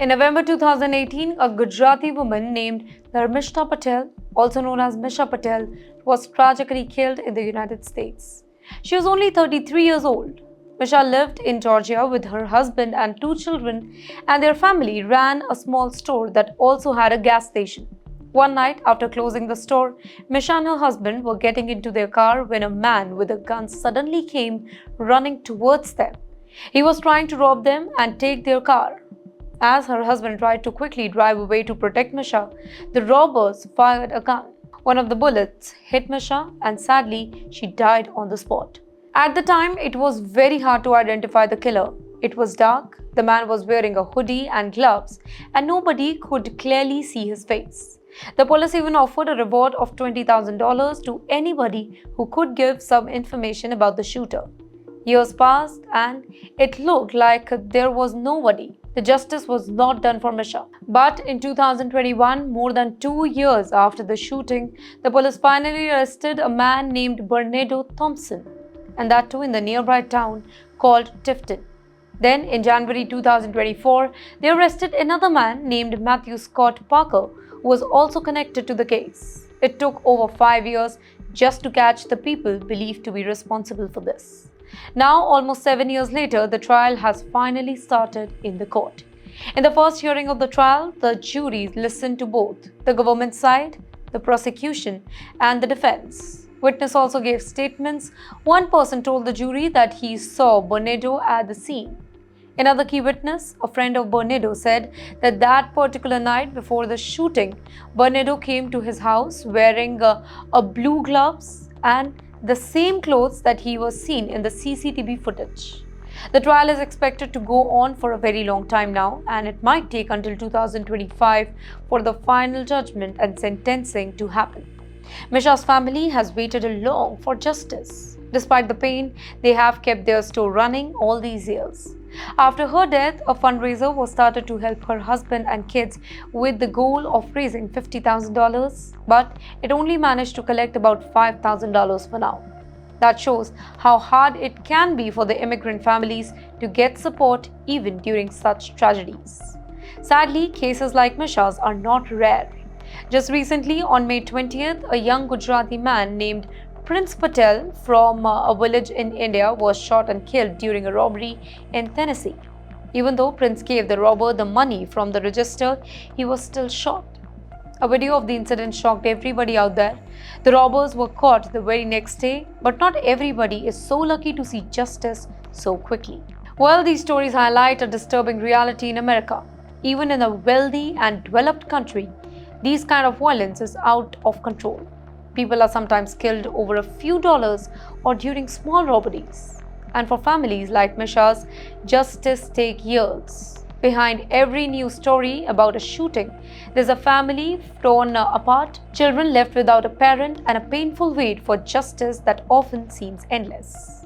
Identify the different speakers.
Speaker 1: In November 2018, a Gujarati woman named Dharmishtha Patel, also known as Misha Patel, was tragically killed in the United States. She was only 33 years old. Misha lived in Georgia with her husband and two children, and their family ran a small store that also had a gas station. One night, after closing the store, Misha and her husband were getting into their car when a man with a gun suddenly came running towards them. He was trying to rob them and take their car. As her husband tried to quickly drive away to protect Misha, the robbers fired a gun. One of the bullets hit Misha, and sadly, she died on the spot. At the time, it was very hard to identify the killer. It was dark, the man was wearing a hoodie and gloves, and nobody could clearly see his face. The police even offered a reward of $20,000 to anybody who could give some information about the shooter. Years passed and it looked like there was nobody. The justice was not done for Misha. But in 2021, more than 2 years after the shooting, the police finally arrested a man named Bernardo Thompson, and that too in the nearby town called Tifton. Then in January 2024, they arrested another man named Matthew Scott Parker, who was also connected to the case. It took over 5 years just to catch the people believed to be responsible for this. Now, almost 7 years later, the trial has finally started in the court. In the first hearing of the trial, the jury listened to both the government side, the prosecution, and the defense. Witness also gave statements. One person told the jury that he saw Bernardo at the scene. Another key witness, a friend of Bernardo, said that particular night before the shooting, Bernardo came to his house wearing a blue gloves and the same clothes that he was seen in the CCTV footage. The trial is expected to go on for a very long time now, and it might take until 2025 for the final judgment and sentencing to happen. Misha's family has waited long for justice. Despite the pain, they have kept their store running all these years. After her death, a fundraiser was started to help her husband and kids with the goal of raising $50,000, but it only managed to collect about $5,000 for now. That shows how hard it can be for the immigrant families to get support even during such tragedies. Sadly, cases like Misha's are not rare. Just recently, on May 20th, a young Gujarati man named Prince Patel from a village in India was shot and killed during a robbery in Tennessee. Even though Prince gave the robber the money from the register, he was still shot. A video of the incident shocked everybody out there. The robbers were caught the very next day, but not everybody is so lucky to see justice so quickly. Well, these stories highlight a disturbing reality in America. Even in a wealthy and developed country, this kind of violence is out of control. People are sometimes killed over a few dollars or during small robberies. And for families like Misha's, justice takes years. Behind every news story about a shooting, there's a family torn apart, children left without a parent, and a painful wait for justice that often seems endless.